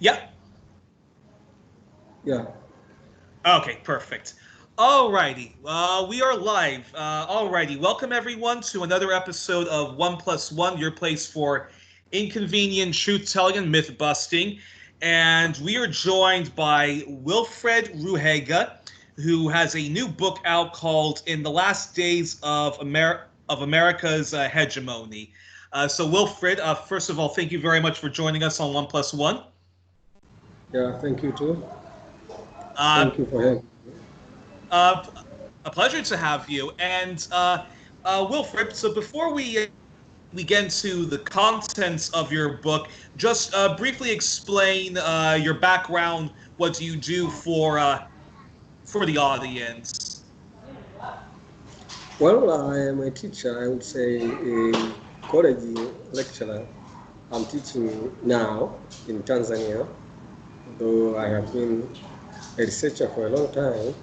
Yep. Yeah. Okay, perfect. Alrighty, we are live. Alrighty, welcome everyone to another episode of 1+1, your place for inconvenient truth-telling and myth-busting. And we are joined by Wilfred Ruhega, who has a new book out called "In the Last Days of America's Hegemony." So, Wilfred, first of all, thank you very much for joining us on 1+1. Yeah, thank you too. Uh, Thank you for having me. Uh, a pleasure to have you. And Wilfred, so before we get into the contents of your book, just briefly explain your background. What do you do for the audience? Well, I am a teacher, I would say a college lecturer. I'm teaching now in Tanzania, though I have been a researcher for a long time,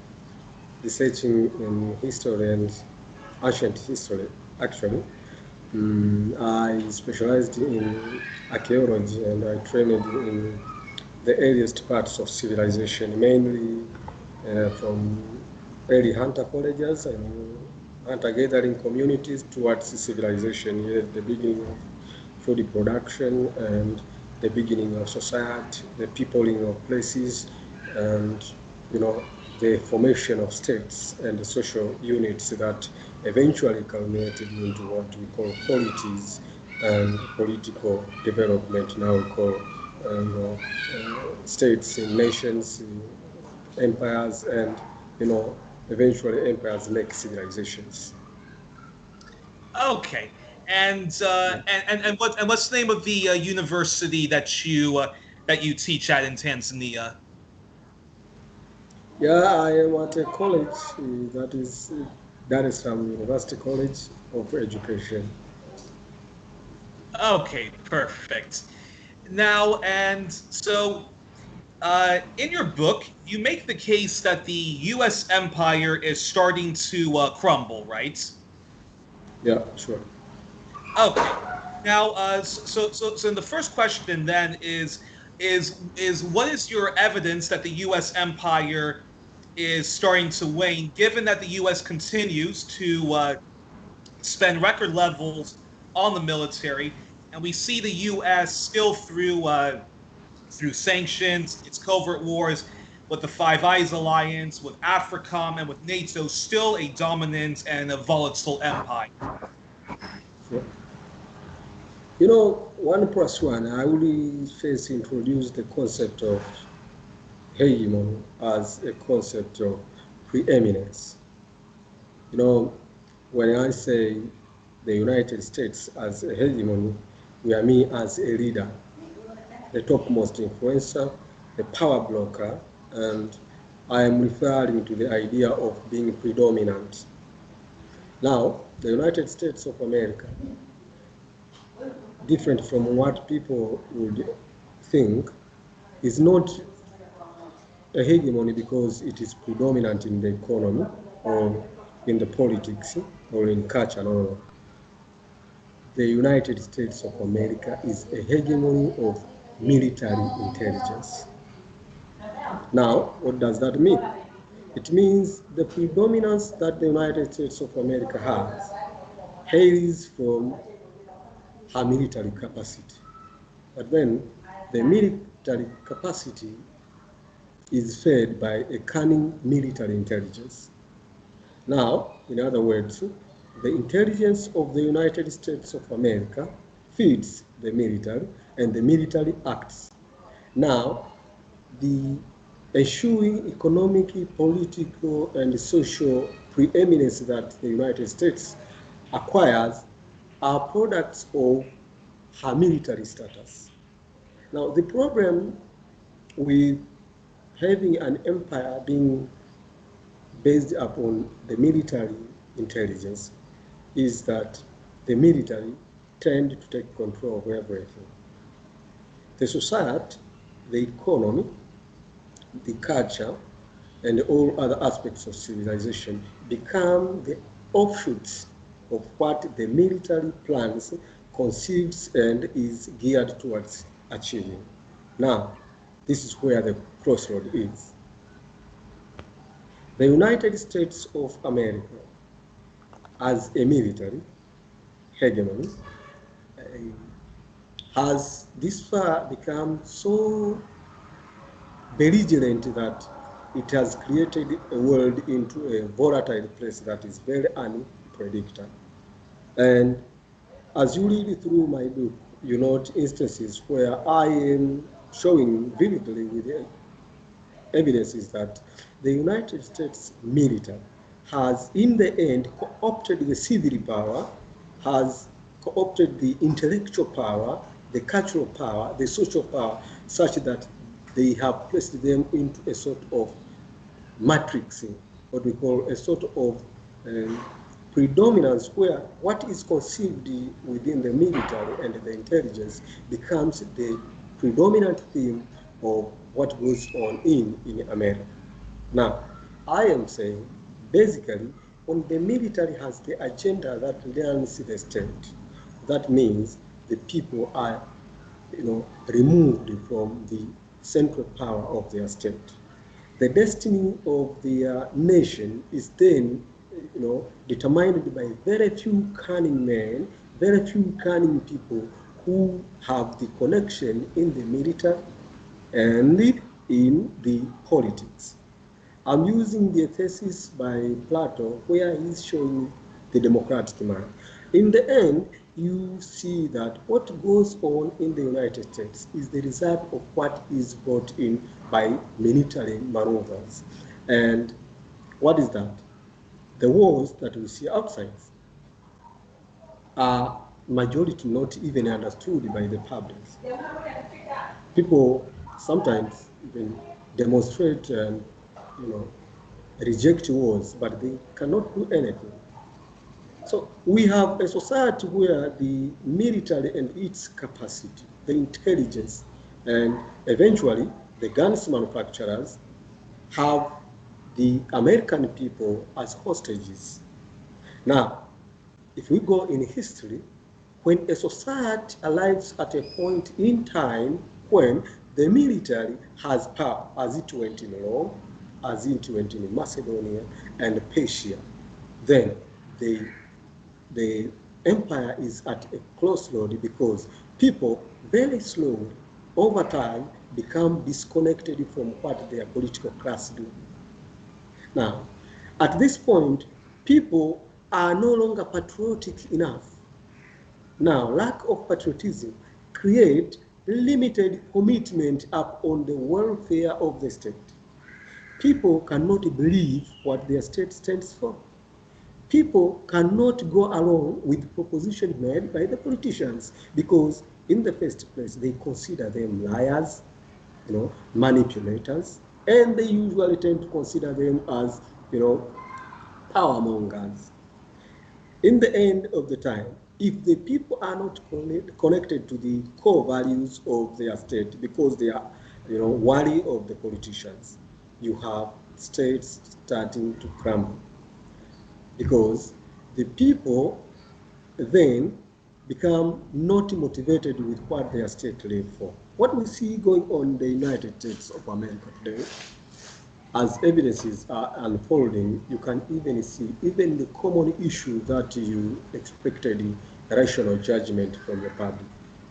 researching in history and ancient history, actually. I specialized in archaeology and I trained in the earliest parts of civilization, mainly from early hunter colleges and hunter-gathering communities towards civilization, here at the beginning of food production and the beginning of society, the peopling of places, and the formation of states and the social units that eventually culminated into what we call polities and political development. Now we call states in nations, empires, and eventually empires make civilizations. Okay. And what's the name of the university that you teach at in Tanzania? Yeah, I am at a college that is Dar es Salaam University College of Education. Okay, perfect. Now, and so in your book, you make the case that the U.S. empire is starting to crumble, right? Yeah, sure. Okay. Now, so in the first question then is what is your evidence that the U.S. empire is starting to wane, given that the U.S. continues to spend record levels on the military, and we see the U.S. still through sanctions, its covert wars with the Five Eyes alliance, with Africom, and with NATO, still a dominant and a volatile empire. Sure. 1+1, I will first introduce the concept of hegemony as a concept of preeminence. When I say the United States as a hegemony, we are me as a leader, the topmost influencer, the power blocker, and I am referring to the idea of being predominant. Now, the United States of America, different from what people would think, is not a hegemony because it is predominant in the economy or in the politics or in culture. No, no, no. The United States of America is a hegemony of military intelligence. Now, what does that mean? It means the predominance that the United States of America has hails from her military capacity. But then the military capacity is fed by a cunning military intelligence. Now, in other words, the intelligence of the United States of America feeds the military and the military acts. Now, the ensuing economic, political, and social preeminence that the United States acquires are products of her military status. Now, the problem with having an empire being based upon the military intelligence is that the military tend to take control of everything. The society, the economy, the culture, and all other aspects of civilization become the offshoots of what the military plans, conceives, and is geared towards achieving. Now, This is where the crossroad is. The United States of America, as a military hegemony, has this far become so belligerent that it has created a world into a volatile place that is very unpredictable. And as you read through my book, you note instances where I am showing vividly with evidences that the United States military has, in the end, co-opted the civil power, has co-opted the intellectual power, the cultural power, the social power, such that they have placed them into a sort of matrixing, what we call a sort of predominance where what is conceived within the military and the intelligence becomes the predominant theme of what goes on in America. Now, I am saying, basically, when the military has the agenda that runs the state, that means the people are, removed from the central power of their state. The destiny of their nation is then, determined by very few cunning men, very few cunning people who have the connection in the military and in the politics. I'm using the thesis by Plato where he's showing the democratic man. In the end, you see that what goes on in the United States is the result of what is brought in by military maneuvers. And what is that? The wars that we see outside are majority not even understood by the public. People sometimes even demonstrate and reject wars, but they cannot do anything. So we have a society where the military and its capacity, the intelligence, and eventually the guns manufacturers have the American people as hostages. Now, if we go in history, when a society arrives at a point in time when the military has power, as it went in Rome, as it went in Macedonia and Persia, then the empire is at a crossroad because people very slowly, over time, become disconnected from what their political class do. Now, at this point, people are no longer patriotic enough. Now, lack of patriotism creates limited commitment upon the welfare of the state. People cannot believe what their state stands for. People cannot go along with propositions made by the politicians because, in the first place, they consider them liars, manipulators, and they usually tend to consider them as, power mongers. In the end of the time, if the people are not connected to the core values of their state because they are, wary of the politicians, you have states starting to crumble. Because the people then become not motivated with what their state live for. What we see going on in the United States of America today, as evidences are unfolding, you can even see even the common issue that you expected rational judgment from the public.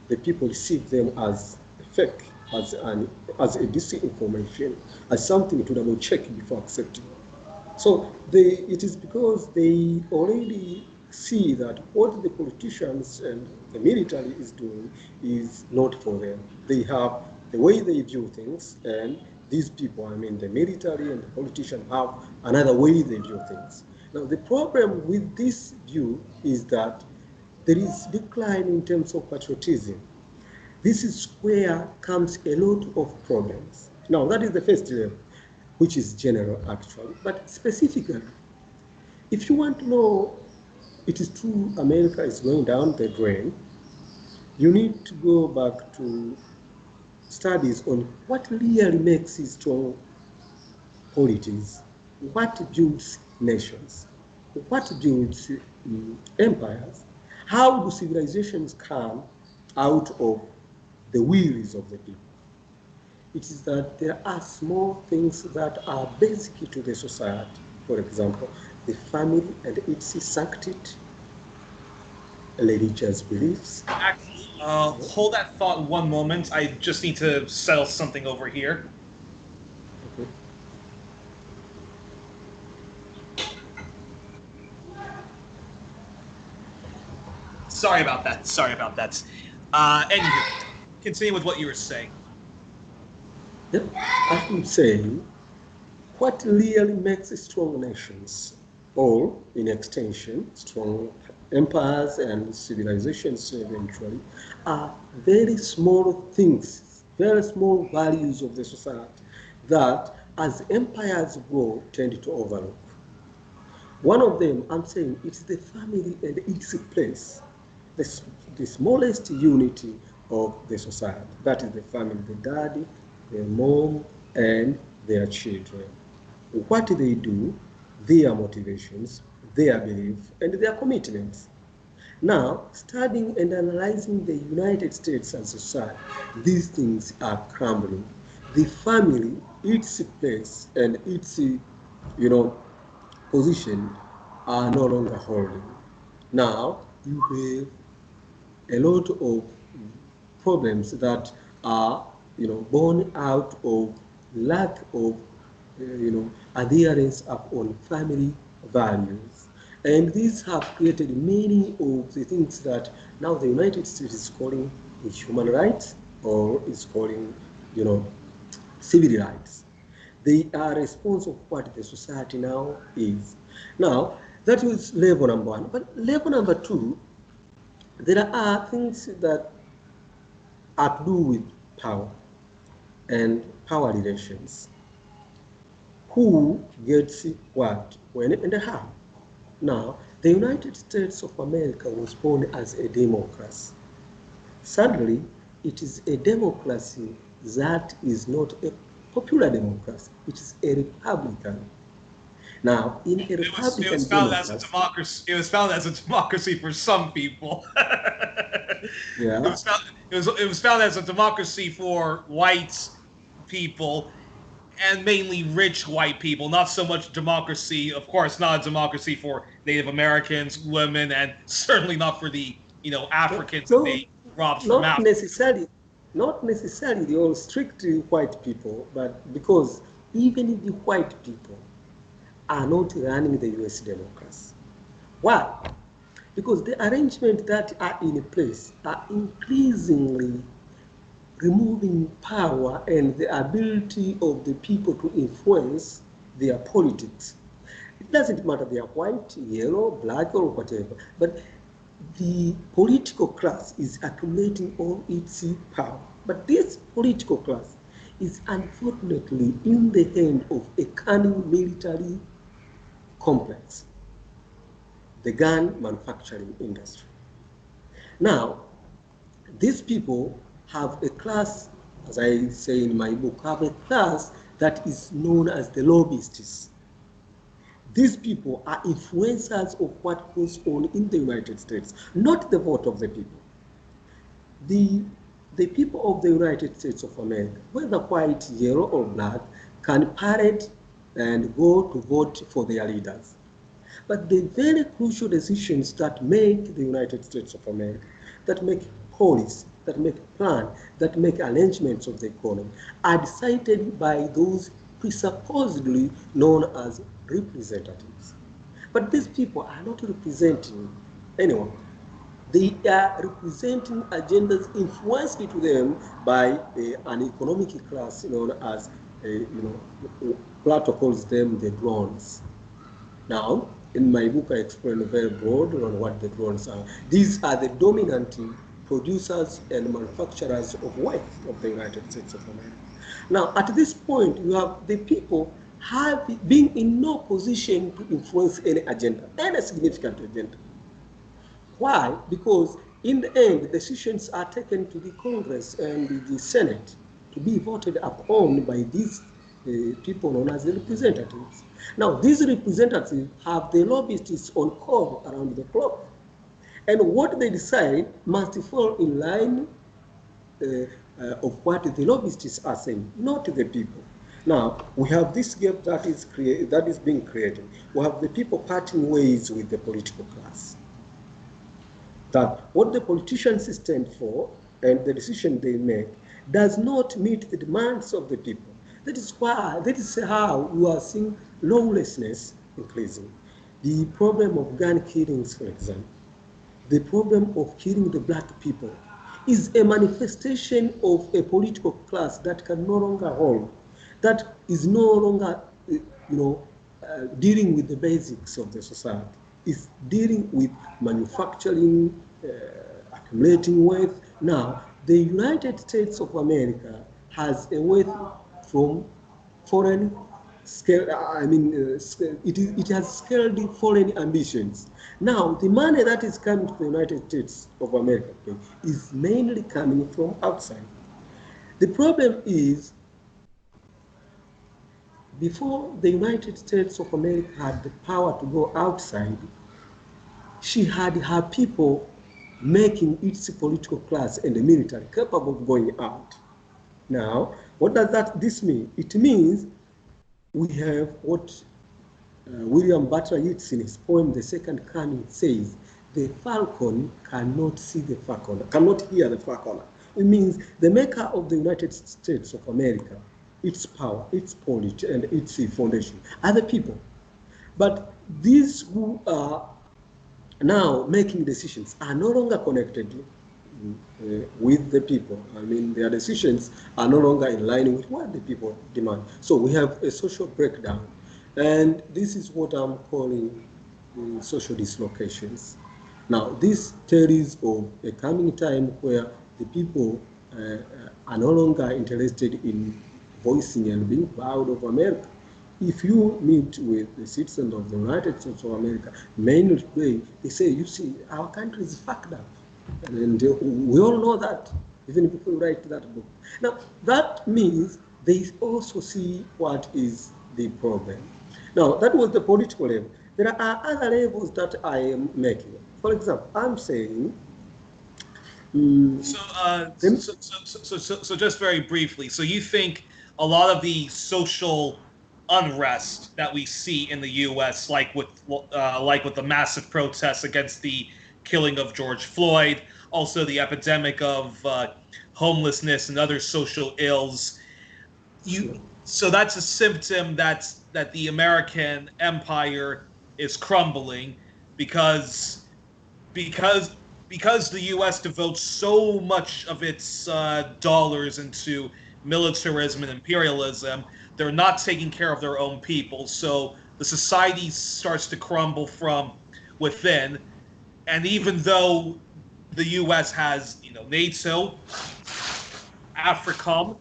The people receive them as fake, as a disinformation, as something to double check before accepting. So it is because they already see that what the politicians and the military is doing is not for them. They have the way they view things, and these people, the military and the politicians, have another way they view things. Now, the problem with this view is that there is decline in terms of patriotism. This is where comes a lot of problems. Now, that is the first level, which is general actually, but specifically, if you want to know it is true America is going down the drain, you need to go back to studies on what really makes strong polities, what builds nations, what builds empires, how do civilizations come out of the wills of the people. It is that there are small things that are basic to the society. For example, the family and its sanctity, religious beliefs. Actually, hold that thought one moment. I just need to settle something over here. Okay. Sorry about that. Sorry about that. Anywho, continue with what you were saying. Yep. As I'm saying, what really makes strong nations, or in extension, strong empires and civilizations eventually, are very small things, very small values of the society that as empires grow tend to overlook. One of them, I'm saying, it's the family and its place, the, the smallest unity of the society. That is the family, the daddy, the mom, and their children. What they do, their motivations, their beliefs, and their commitments. Now, studying and analyzing the United States as a society, these things are crumbling. The family, its place and its, position are no longer holding. Now, you have a lot of problems that are, born out of lack of, adherence upon family values. And these have created many of the things that now the United States is calling human rights or is calling, civil rights. They are a response of what the society now is. Now, that was level number one. But level number two, there are things that are to do with power and power relations. Who gets what, when, and how? Now, the United States of America was born as a democracy. Sadly, it is a democracy that is not a popular democracy. It is a republican. Now, in a It was republican founded as a democracy, democracy. It was founded as a democracy for some people. yeah, It was founded as a democracy for white people and mainly rich white people. Not so much democracy, of course, not a democracy for Native Americans, women, and certainly not for the Africans that no, they robbed from not Africa. necessarily, not necessarily all strictly white people, but because even the white people are not running the U.S. democracy. Why? Because the arrangements that are in place are increasingly removing power and the ability of the people to influence their politics. It doesn't matter they are white, yellow, black, or whatever, but the political class is accumulating all its power. But this political class is unfortunately in the hand of a cunning military complex, the gun manufacturing industry. Now, these people have a class, as I say in my book, have a class that is known as the lobbyists. These people are influencers of what goes on in the United States, not the vote of the people. The people of the United States of America, whether white, yellow, or black, can parade and go to vote for their leaders. But the very crucial decisions that make the United States of America, that make policy, that make plan, that make arrangements of the economy, are decided by those presupposedly known as representatives. But these people are not representing anyone. They are representing agendas influenced to them by an economic class known as, Plato calls them the drones. Now, in my book, I explain very broad on what the drones are. These are the dominant producers and manufacturers of wealth of the United States of America. Now, at this point, you have the people have been in no position to influence any agenda, any significant agenda. Why? Because in the end, decisions are taken to the Congress and the Senate to be voted upon by these people known as the representatives. Now, these representatives have the lobbyists on call around the clock. And what they decide must fall in line of what the lobbyists are saying, not the people. Now, we have this gap that is being created. We have the people parting ways with the political class. That what the politicians stand for and the decision they make does not meet the demands of the people. That is how you are seeing lawlessness increasing. The problem of gun killings, for example, the problem of killing the black people is a manifestation of a political class that can no longer hold, that is no longer, dealing with the basics of the society. It's dealing with manufacturing, accumulating wealth. Now, the United States of America has a wealth from foreign scale. It has scaled foreign ambitions. Now, the money that is coming to the United States of America is mainly coming from outside. The problem is, before the United States of America had the power to go outside, she had her people making its political class and the military capable of going out. Now, what does this mean? It means we have what William Butler Yeats in his poem The Second Coming says, the falcon cannot see the falconer, cannot hear the falconer. It means the maker of the United States of America, its power, its policy, and its foundation are the people. But these who are now making decisions are no longer connected with the people. I mean, their decisions are no longer in line with what the people demand. So we have a social breakdown. And this is what I'm calling social dislocations. Now, this tells of a coming time where the people are no longer interested in voicing and being proud of America. If you meet with the citizens of the United States of America, mainly today, they say, you see, our country is fucked up. And we all know that, even people write that book. Now, that means they also see what is the problem. Now, that was the political level. There are other levels that I am making. For example, I'm saying... So just very briefly, so you think a lot of the social unrest that we see in the U.S., like with the massive protests against the killing of George Floyd, also the epidemic of homelessness and other social ills, so that's a symptom that the American empire is crumbling because the U.S. devotes so much of its dollars into militarism and imperialism. They're not taking care of their own people, so the society starts to crumble from within. And even though the U.S. has, NATO, Africom,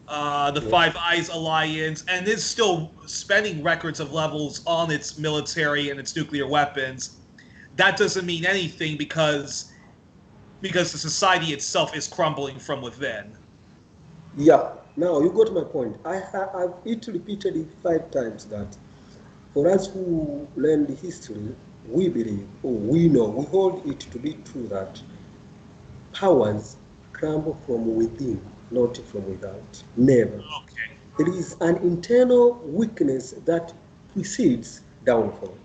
the Five Eyes Alliance, and is still spending records of levels on its military and its nuclear weapons, that doesn't mean anything because the society itself is crumbling from within. Yeah, now you got my point. I've repeated it 5 times that for us who learn the history, we believe, or we know, we hold it to be true that powers crumble from within, not from without. Never. Okay. There is an internal weakness that precedes downfall.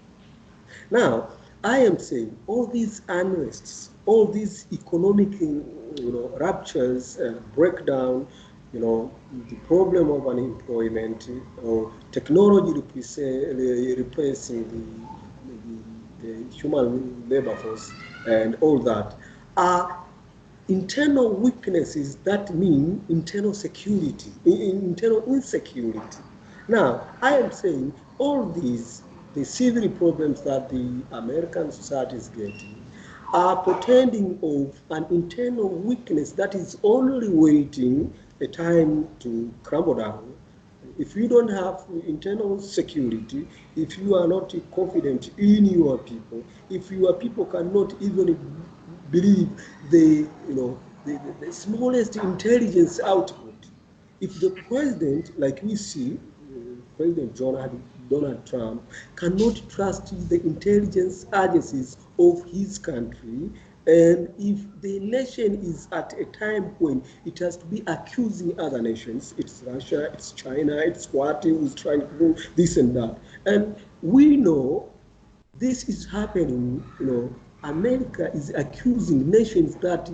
Now, I am saying all these unrests, all these economic, ruptures, breakdown, the problem of unemployment, or technology replacing the human labor force, and all that are internal weaknesses that mean internal security, internal insecurity. Now, I am saying all these, the civil problems that the American society is getting, are portending of an internal weakness that is only waiting a time to crumble down. If you don't have internal security, if you are not confident in your people, if your people cannot even believe the smallest intelligence output, if the president, like we see, President Donald Trump, cannot trust the intelligence agencies of his country, And if the nation is at a time when it has to be accusing other nations, it's Russia, it's China, it's what who's trying to do this and that. And we know this is happening, America is accusing nations that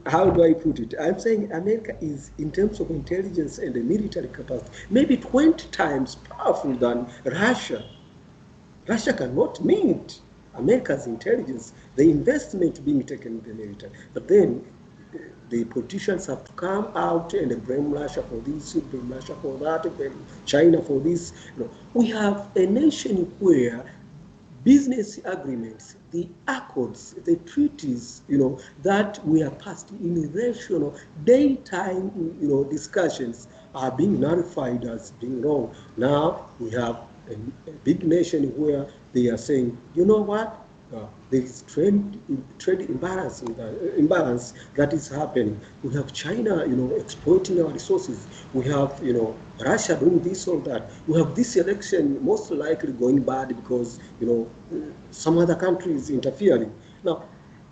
how do I put it? I'm saying America is, in terms of intelligence and the military capacity, maybe 20 times powerful than Russia. Russia cannot meet America's intelligence, the investment being taken in the military. But then the politicians have to come out and blame Russia for this, blame Russia for that, blame China for this. We have a nation where business agreements, the accords, the treaties, that were passed in rational daytime, discussions are being nullified as being wrong. Now we have a big nation where they are saying, you know what? There is trade imbalance that is happening. We have China, exploiting our resources. We have, Russia doing this or that. We have this election most likely going bad because, some other country is interfering. Now,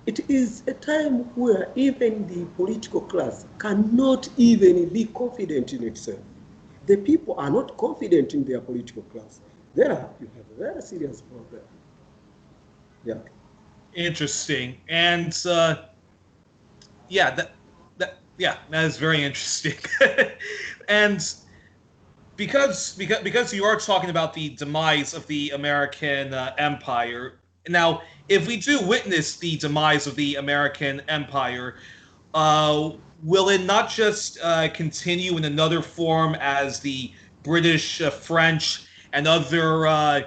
it is a time where even the political class cannot even be confident in itself. The people are not confident in their political class. There, you have a very serious problem. Yeah. Interesting. And yeah, that is very interesting. And because you are talking about the demise of the American empire. Now, if we do witness the demise of the American empire, will it not just continue in another form as the British, French, and other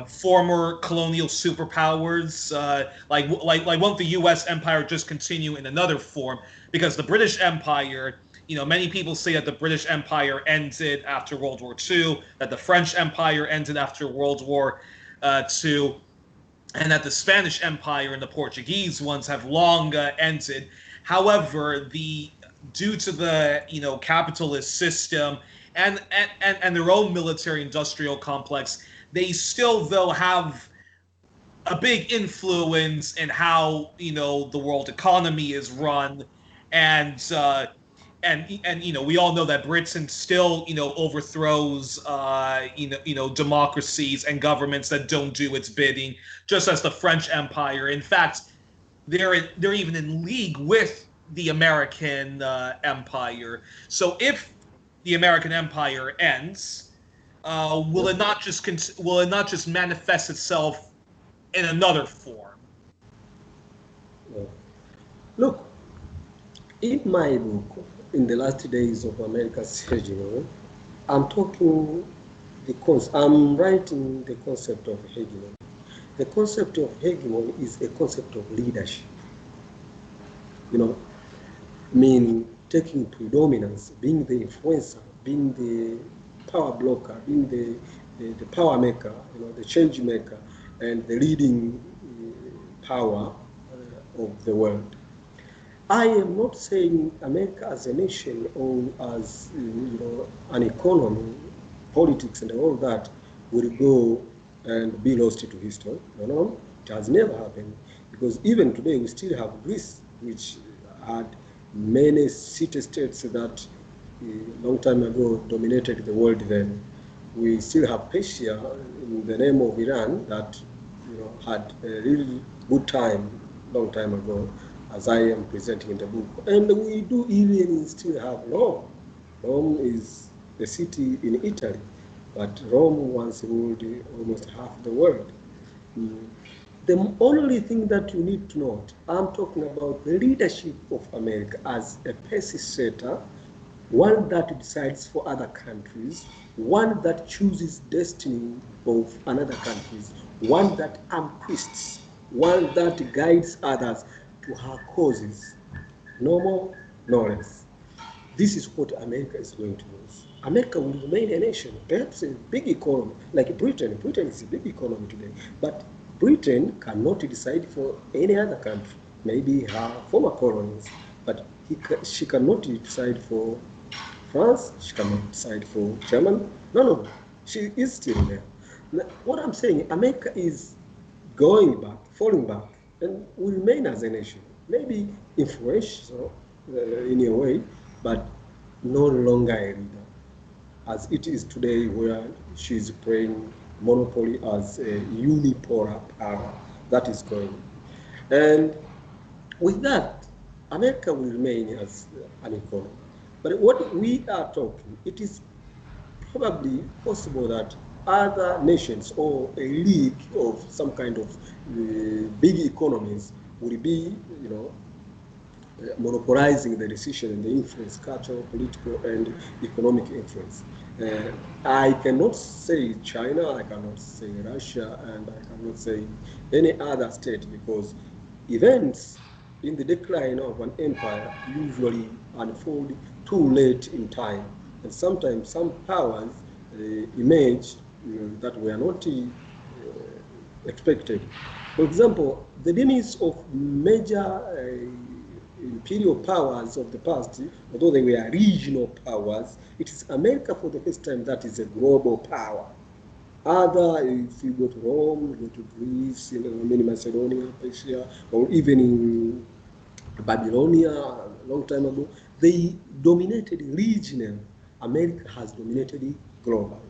former colonial superpowers, won't the U.S. empire just continue in another form? Because the British Empire, many people say that the British Empire ended after World War II, that the French Empire ended after World War II, and that the Spanish Empire and the Portuguese ones have long ended. However, due to the capitalist system and their own military industrial complex, they still though have a big influence in how the world economy is run, and we all know that Britain still overthrows democracies and governments that don't do its bidding, just as the French Empire. In fact, they're even in league with the American Empire. So if the American Empire ends, will it not just manifest itself in another form? Look, in my book, in the last days of America's hegemony, I'm writing the concept of hegemony. The concept of hegemony is a concept of leadership. Meaning taking predominance, being the influencer, being the power blocker, being the power maker, the change maker, and the leading power of the world. I am not saying America as a nation or as an economy, politics, and all that will go and be lost to history. No, it has never happened, because even today we still have Greece, which had many city-states that a long time ago dominated the world. Then we still have Persia in the name of Iran that had a really good time long time ago, as I am presenting in the book. And we do even still have Rome. Rome is the city in Italy, but Rome once ruled almost half the world. The only thing that you need to note, I'm talking about the leadership of America as a pace setter, one that decides for other countries, one that chooses destiny of another countries, one that amquists, one that guides others to her causes. No more, no less. This is what America is going to lose. America will remain a nation, perhaps a big economy, like Britain. Britain is a big economy today, but Britain cannot decide for any other country, maybe her former colonies, but she cannot decide for France, she cannot decide for Germany. No, she is still there. What I'm saying, America is going back, falling back, and will remain as a nation. Maybe influential in a way, but no longer a leader, as it is today, where she's playing monopoly as a unipolar power. That is going. And with that, America will remain as an economy. But what we are talking, it is probably possible that other nations or a league of some kind of big economies will be, monopolizing the decision and the influence, cultural, political, and economic influence. I cannot say China, I cannot say Russia, and I cannot say any other state, because events in the decline of an empire usually unfold too late in time. And sometimes some powers emerge that were not expected. For example, the demise of major imperial powers of the past, although they were regional powers, it is America for the first time that is a global power. If you go to Rome, you go to Greece, Macedonia, Persia, or even in Babylonia a long time ago, they dominated regional. America has dominated global.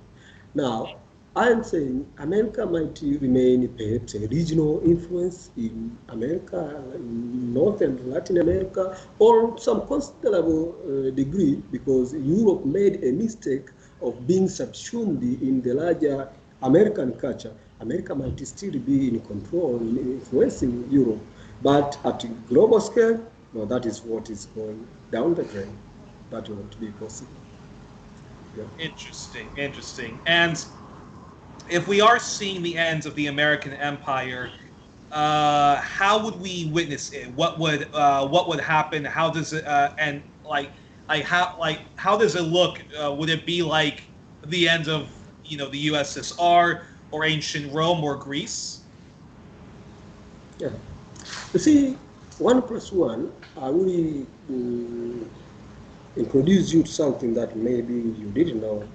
Now, I am saying America might remain perhaps a regional influence in America, in North and Latin America, or some considerable degree, because Europe made a mistake of being subsumed in the larger American culture. America might still be in control, in influencing Europe, but at a global scale, no, that is what is going down the drain. That will not be possible. Yeah. Interesting, interesting. And if we are seeing the ends of the American empire, how would we witness it? What would happen? How does it and how does it look? Would it be like the end of the USSR or ancient Rome or Greece? Yeah. You see, 1+1, I will introduce you to something that maybe you didn't know,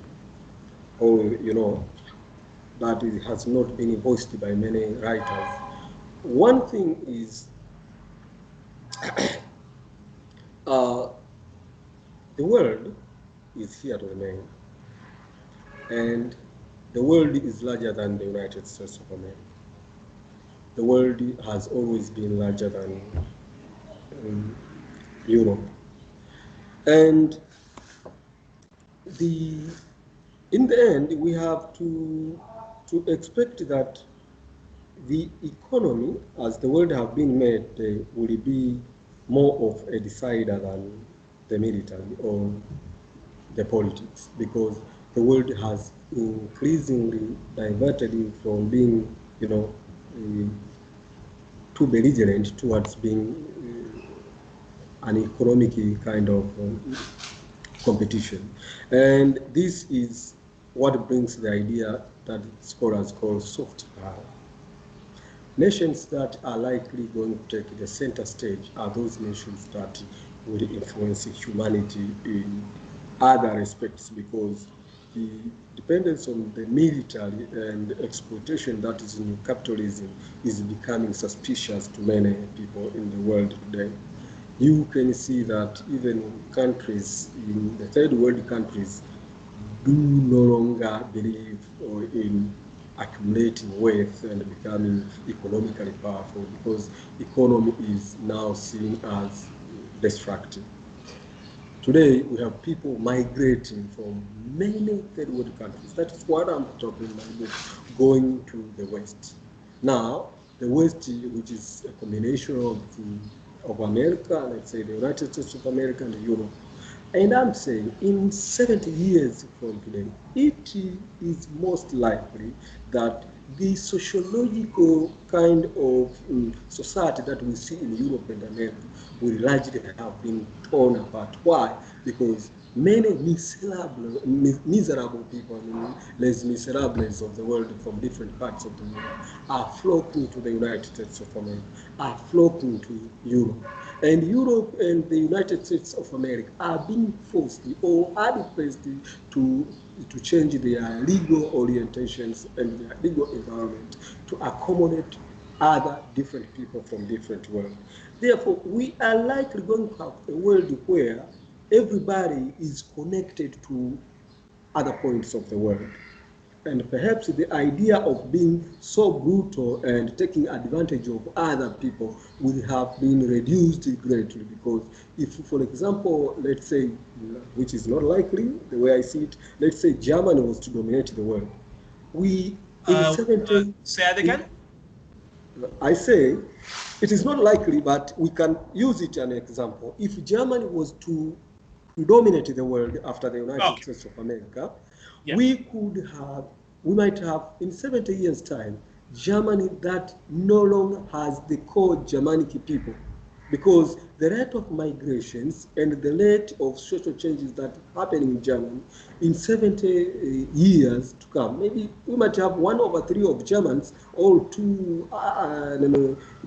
or that it has not been voiced by many writers. One thing is the world is here to remain, and the world is larger than the United States of America. The world has always been larger than Europe. And in the end, we have to expect that the economy, as the world have been made, will be more of a decider than the military or the politics, because the world has increasingly diverted from being, too belligerent towards being an economic kind of competition. And this is what brings the idea that scholars call soft power. Nations that are likely going to take the center stage are those nations that will influence humanity in other respects, because the dependence on the military and exploitation that is in capitalism is becoming suspicious to many people in the world today. You can see that even countries, in the third world countries, do no longer believe in accumulating wealth and becoming economically powerful, because economy is now seen as destructive. Today, we have people migrating from many third world countries. That is what I'm talking about, going to the West. Now, the West, which is a combination of America, let's say the United States of America and Europe. And I'm saying in 70 years from today, it is most likely that the sociological kind of society that we see in Europe and America will largely have been torn apart. Why? Because many miserable people, les miserables of the world from different parts of the world, are flocking to the United States of America, are flocking to Europe. And Europe and the United States of America are being forced or are forced to change their legal orientations and their legal environment to accommodate other different people from different worlds. Therefore, we are likely going to have a world where everybody is connected to other points of the world. And perhaps the idea of being so brutal and taking advantage of other people will have been reduced greatly, because if, for example, let's say, which is not likely, the way I see it, let's say Germany was to dominate the world. We, in the 70s... Say that again? I say, it is not likely, but we can use it as an example. If Germany was to dominate the world after the United States of America, we might have, in 70 years' time, Germany that no longer has the core Germanic people, because the rate of migrations and the rate of social changes that happen in Germany in 70 years to come, maybe we might have 1/3 of Germans, or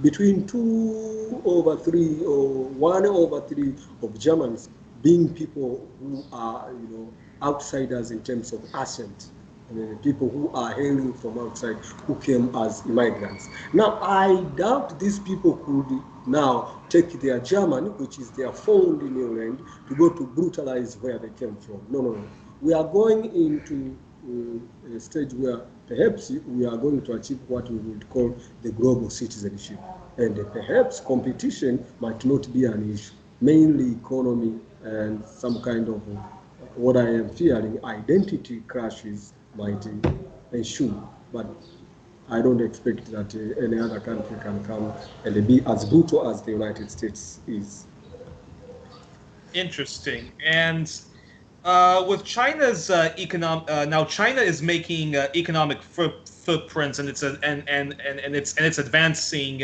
between 2/3 or 1/3 of Germans being people who are, outsiders in terms of accent. People who are hailing from outside, who came as immigrants. Now, I doubt these people could now take their German, which is their founding land, to go to brutalize where they came from. No. We are going into a stage where perhaps we are going to achieve what we would call the global citizenship. And perhaps competition might not be an issue, mainly economy and some kind of, what I am fearing, identity crashes might ensue. But I don't expect that any other country can come and be as brutal as the United States is. Interesting. And with China's now China is making economic footprints, and it's advancing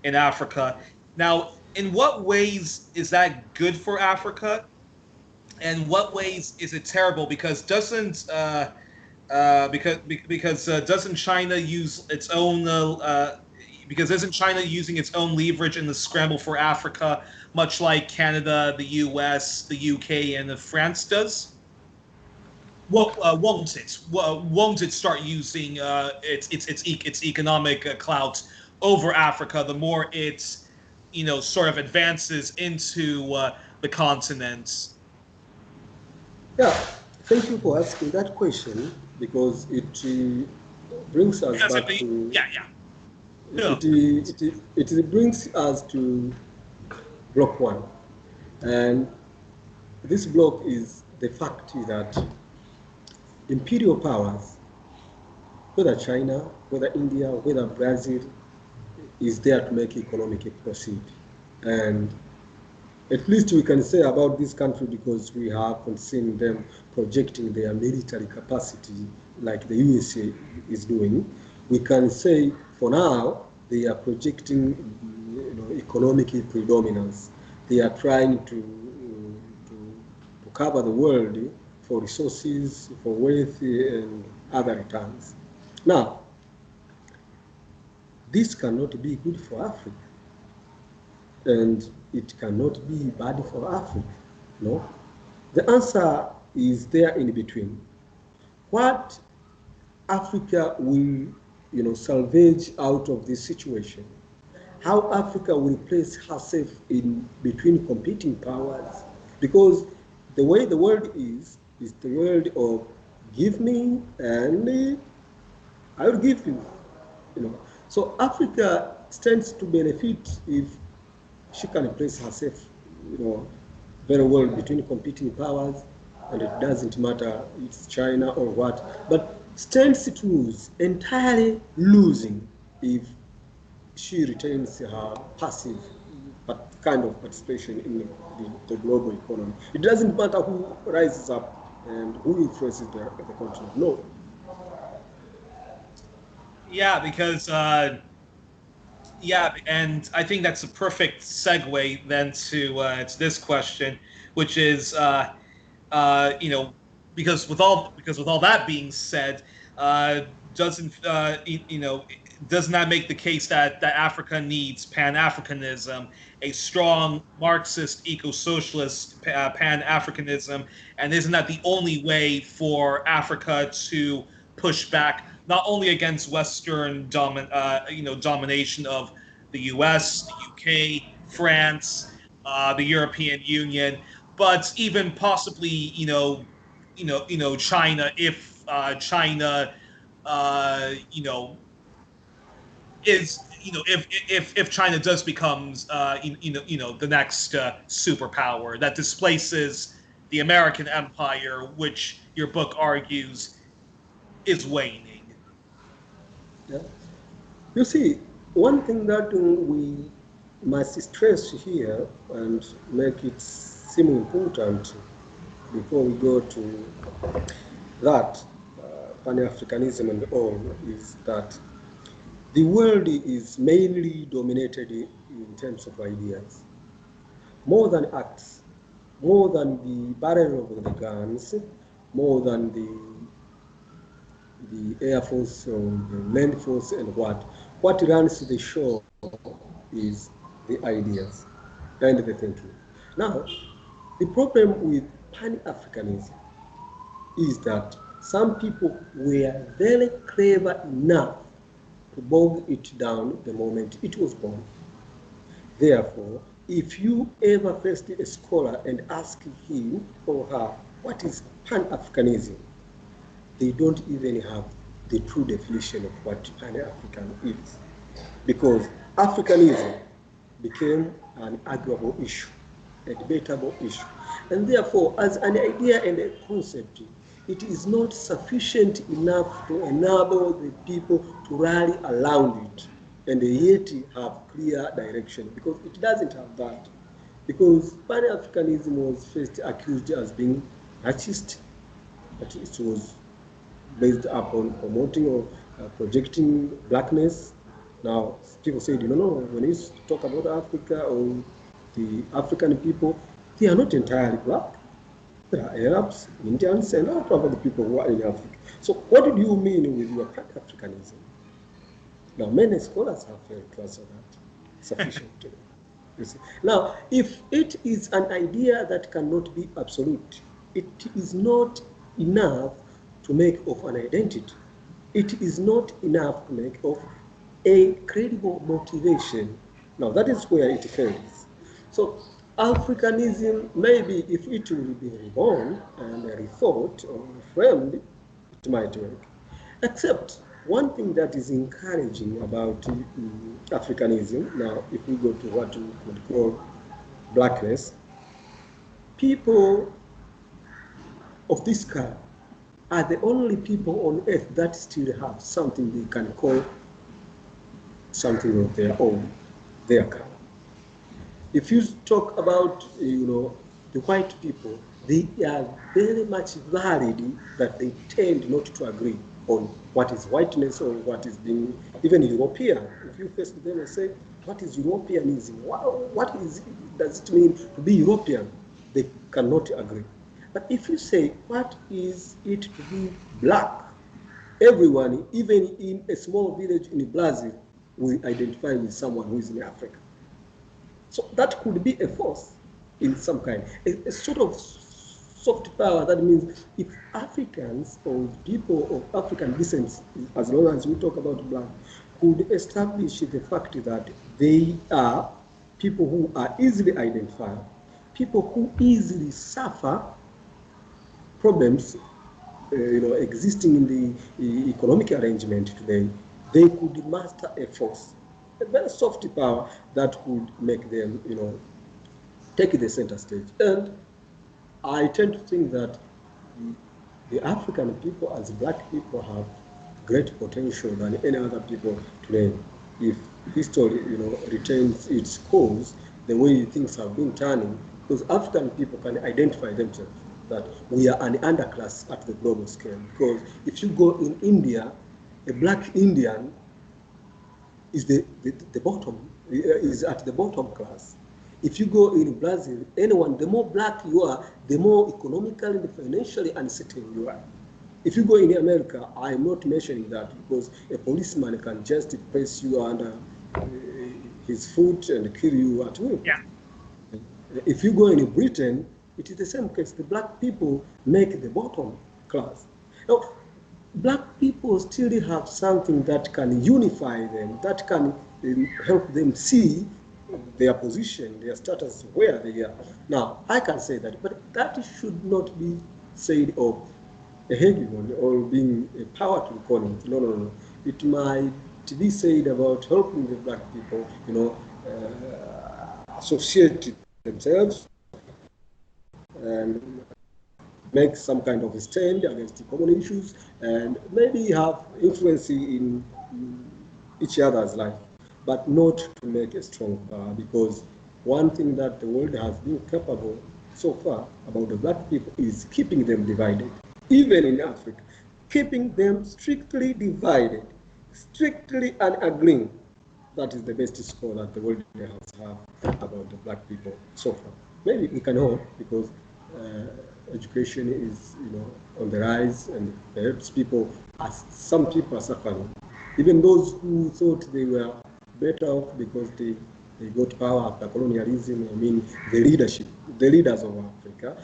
in Africa. Now, in what ways is that good for Africa, and what ways is it terrible? Because doesn't doesn't China use its own because isn't China using its own leverage in the scramble for Africa, much like Canada, the U.S., the U.K., and France does? Won't it? Won't it start using its economic clout over Africa the more it, sort of advances into the continent? Yeah, thank you for asking that question, because it brings us back to it brings us to block one, and this block is the fact that imperial powers, whether China, whether India, whether Brazil, is there to make economic proceed. And at least we can say about this country, because we have seen them projecting their military capacity like the USA is doing, we can say for now they are projecting economic predominance. They are trying to cover the world for resources, for wealth, and other returns. Now, this cannot be good for Africa, and it cannot be bad for Africa. No, the answer is there in between. What Africa will, salvage out of this situation? How Africa will place herself in between competing powers? Because the way the world is the world of give me and I will give you. So Africa stands to benefit if she can place herself, very well between competing powers, and it doesn't matter it's China or what, but stands to lose, entirely losing, if she retains her passive but kind of participation in the global economy. It doesn't matter who rises up and who influences the continent. No. Yeah, because and I think that's a perfect segue then to this question, which is because with all that being said, doesn't does not make the case that Africa needs Pan-Africanism, a strong Marxist, eco-socialist Pan-Africanism, and isn't that the only way for Africa to push back not only against Western domination of the U.S., the U.K., France, the European Union, but even possibly China if China is if China does becomes the next superpower that displaces the American empire, which your book argues is waning. Yeah. You see, one thing that we must stress here and make it seem important before we go to that Pan-Africanism and all is that the world is mainly dominated in terms of ideas, more than acts, more than the barrel of the guns, more than the air force or the land force and what runs the show is the ideas and the thinking. Now, the problem with Pan-Africanism is that some people were very clever enough to bog it down the moment it was born. Therefore, if you ever faced a scholar and ask him or her, what is Pan-Africanism? They don't even have the true definition of what Pan-African is. Because Africanism became an arguable issue, a debatable issue. And therefore, as an idea and a concept, it is not sufficient enough to enable the people to rally around it and yet have clear direction, because it doesn't have that. Because Pan-Africanism was first accused as being Mrxist, but it was based upon promoting or projecting blackness. Now, people say, when you talk about Africa or the African people, they are not entirely black. There are Arabs, Indians, and a lot of other people who are in Africa. So what do you mean with your Pan-Africanism? Now, many scholars have failed to answer that sufficiently. You see? Now, if it is an idea that cannot be absolute, it is not enough to make of an identity. It is not enough to make of a credible motivation. Now, that is where it fails. So, Africanism, maybe if it will be reborn and rethought or framed, it might work. Except one thing that is encouraging about Africanism, now if we go to what we would call blackness, people of this kind are the only people on earth that still have something they can call something of their own, their kind. If you talk about, the white people, they are very much valid that they tend not to agree on what is whiteness or what is being, even European. If you face them and say, what is Europeanism? What does it mean to be European? They cannot agree. But if you say, what is it to be black? Everyone, even in a small village in Brazil, will identify with someone who is in Africa. So that could be a force in some kind, a sort of soft power. That means if Africans or people of African descent, as long as we talk about black, could establish the fact that they are people who are easily identified, people who easily suffer problems existing in the economic arrangement today, they could master a force, a very soft power that could make them, take the center stage. And I tend to think that the African people as black people have great potential than any other people today. If history, retains its course, the way things have been turning, because African people can identify themselves that we are an underclass at the global scale. Because if you go in India, a black Indian is the bottom, is at the bottom class. If you go in Brazil, anyone, the more black you are, the more economically and financially uncertain you are. If you go in America, I'm not mentioning that because a policeman can just press you under his foot and kill you at will. Yeah. If you go in Britain, it is the same case. The black people make the bottom class. Now, black people still have something that can unify them, that can help them see their position, their status, where they are. Now, I can say that, but that should not be said of a hegemony or being a powerful economy. No, no, no. It might be said about helping the black people, associate themselves and make some kind of a stand against the common issues and maybe have influence in each other's life, but not to make a strong power, because one thing that the world has been capable so far about the black people is keeping them divided, even in Africa, keeping them strictly divided, strictly unagreeing. That is the best score that the world has had about the black people so far. Maybe we can hope, because education is, on the rise, and perhaps some people are suffering. Even those who thought they were better off because they got power after colonialism. I mean, the leaders of Africa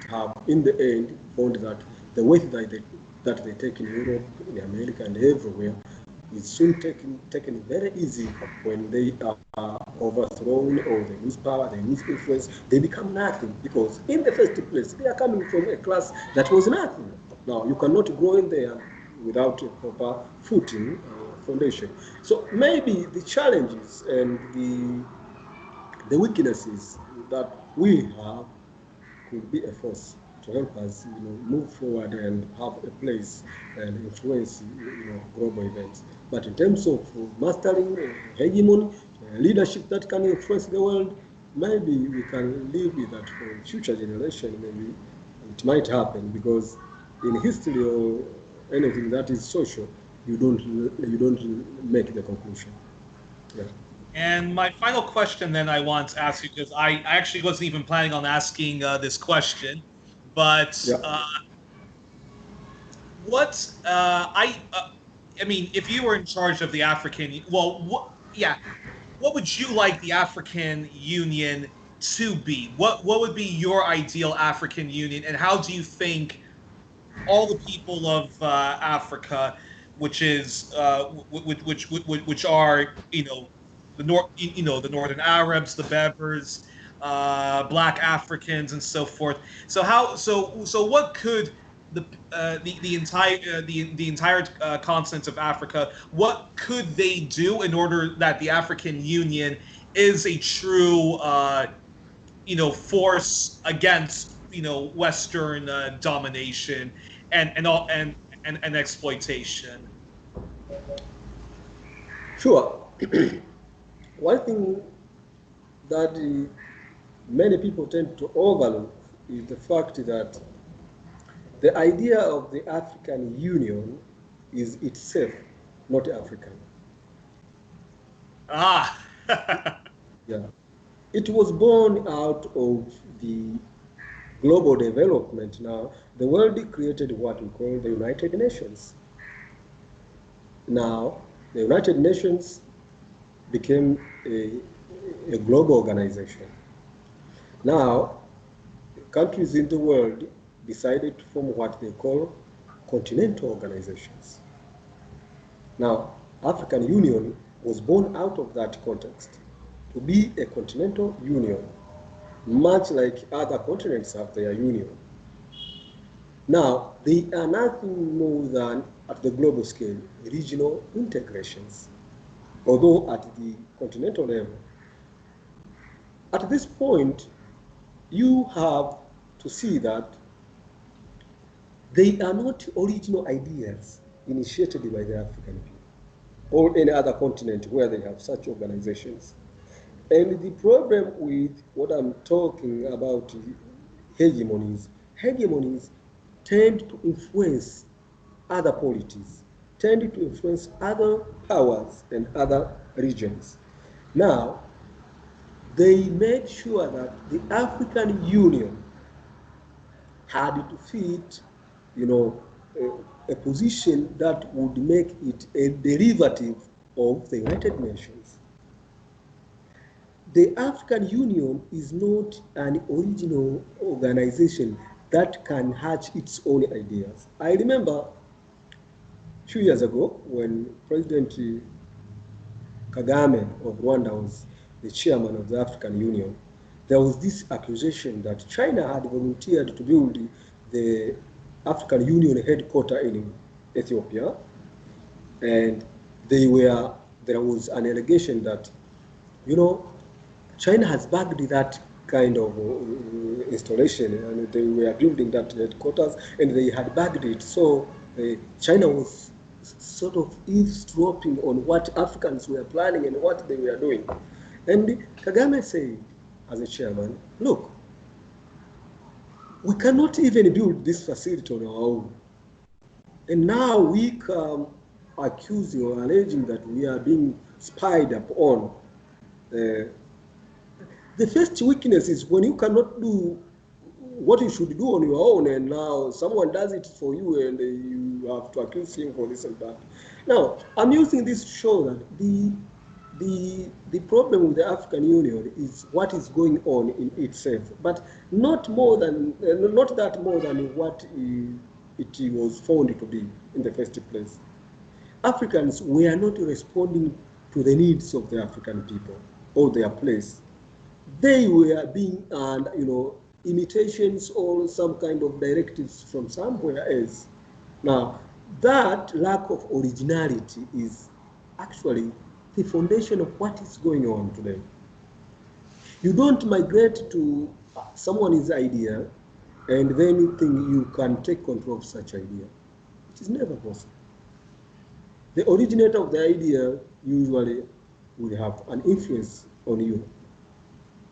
have, in the end, found that the wealth that they take in Europe, in America, and everywhere is soon taken very easy when they are overthrown or they lose power, they lose influence, they become nothing, because in the first place they are coming from a class that was nothing. Now you cannot grow in there without a proper footing, foundation. So maybe the challenges and the weaknesses that we have could be a force to help us, move forward and have a place and influence, global events. But in terms of mastering hegemony, leadership that can influence the world, maybe we can live with that for future generation. Maybe it might happen, because in history or anything that is social, you don't make the conclusion. Yeah. And my final question then I want to ask you, because I actually wasn't even planning on asking this question, but Yeah. what I mean, if you were in charge of the African, well, what would you like the African Union to be? What would be your ideal African Union, and how do you think all the people of Africa, which is which are the Northern Arabs, the Berbers, Black Africans, and so forth. So what could the entire continent of Africa, what could they do in order that the African Union is a true force against Western domination and exploitation? Sure. One thing that many people tend to overlook is the fact that the idea of the African Union is itself not African. Ah. Yeah. It was born out of the global development. Now, the world created what we call the United Nations. Now, the United Nations became a global organization. Now, countries in the world decided to form what they call continental organizations. Now, African Union was born out of that context, to be a continental union, much like other continents have their union. Now, they are nothing more than, at the global scale, regional integrations, although at the continental level. At this point, you have to see that they are not original ideas initiated by the African people or any other continent where they have such organizations. And the problem with what I'm talking about, hegemonies tend to influence other polities, tend to influence other powers and other regions. Now, they made sure that the African Union had to fit, a position that would make it a derivative of the United Nations. The African Union is not an original organization that can hatch its own ideas. I remember 2 years ago when President Kagame of Rwanda was the chairman of the African Union, there was this accusation that China had volunteered to build the African Union headquarters in Ethiopia, and there was an allegation that, China has backed that kind of installation, and they were building that headquarters, and they had bagged it. So China was sort of eavesdropping on what Africans were planning and what they were doing. And Kagame said, as a chairman, look, we cannot even build this facility on our own. And now we come accusing or alleging that we are being spied upon. The first weakness is when you cannot do what you should do on your own, and now someone does it for you, and you have to accuse him for this and that. Now, I'm using this to show that the problem with the African Union is what is going on in itself, but not that more than what it was found to be in the first place. Africans were not responding to the needs of the African people or their place. They were being imitations or some kind of directives from somewhere else. Now, that lack of originality is actually the foundation of what is going on today. You don't migrate to someone's idea and then you think you can take control of such idea. It is never possible. The originator of the idea usually will have an influence on you.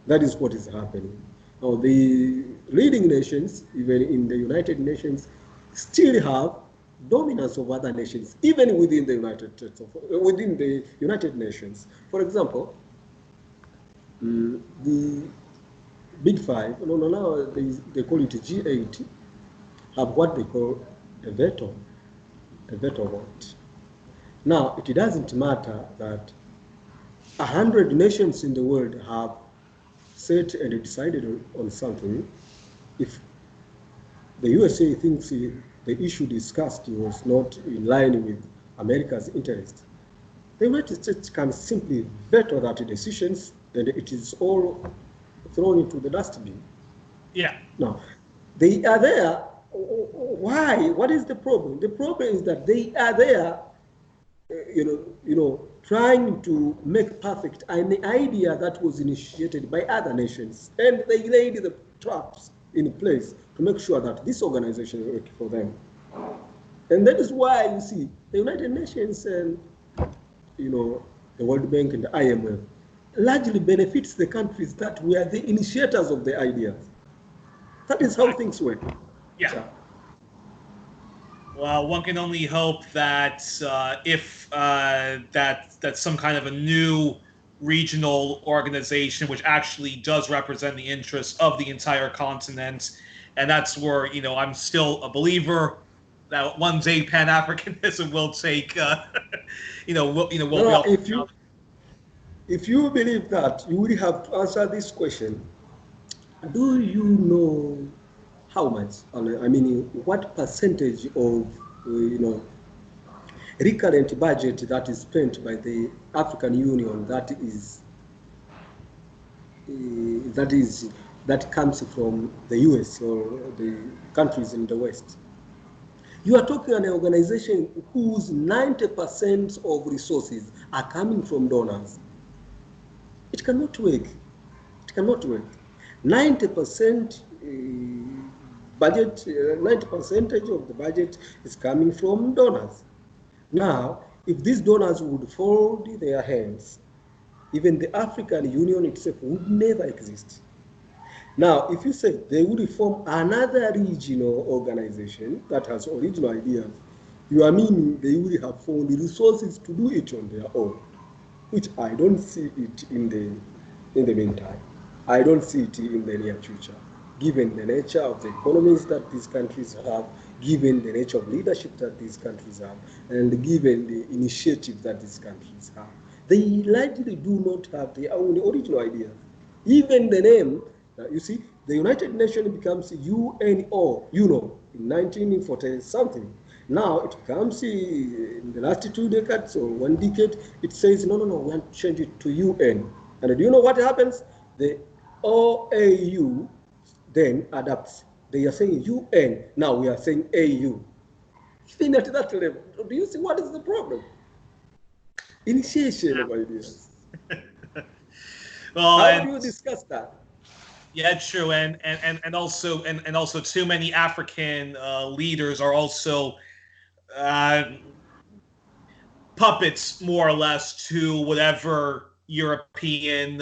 That is what is happening. Now, the leading nations, even in the United Nations, still have dominance of other nations, even within the United Nations. For example, the Big Five, now they call it G8, have what they call a veto vote. Now, it doesn't matter that 100 nations in the world have set and decided on something. If the USA thinks the issue discussed was not in line with America's interest, the United States can simply veto that decisions, and it is all thrown into the dustbin. Yeah. Now, they are there. Why? What is the problem? The problem is that they are there, trying to make perfect an idea that was initiated by other nations, and they laid the traps in place to make sure that this organization works for them. And that is why you see the United Nations and the World Bank and the IMF largely benefits the countries that were the initiators of the ideas. That is how things work. Yeah. Well, one can only hope that if that some kind of a new regional organization which actually does represent the interests of the entire continent, and that's where I'm still a believer that one day Pan-Africanism will take If you believe that, you will have to answer this question: do you know how much? What percentage of recurrent budget that is spent by the African Union that comes from the US or the countries in the West? You are talking an organization whose 90% of resources are coming from donors. It cannot work. It cannot work. 90% budget, 90% of the budget is coming from donors. Now, if these donors would fold their hands, even the African Union itself would never exist. Now, if you say they would form another regional organization that has original ideas, you are meaning they would have found the resources to do it on their own, which I don't see it in the meantime. I don't see it in the near future, given the nature of the economies that these countries have, given the nature of leadership that these countries have, and given the initiative that these countries have. They likely do not have their own original ideas. Even the name, you see, the United Nations becomes UNO, in 1940 something. Now it becomes, in the last 2 decades or 1 decade, it says, no, we want to change it to UN. And do you know what happens? The OAU then adapts. They are saying UN, now we are saying AU. Even at that level, do you see what is the problem? Initiation of ideas. Well, How do you discuss that? Yeah, true, and also too many African leaders are also uh, puppets, more or less, to whatever European,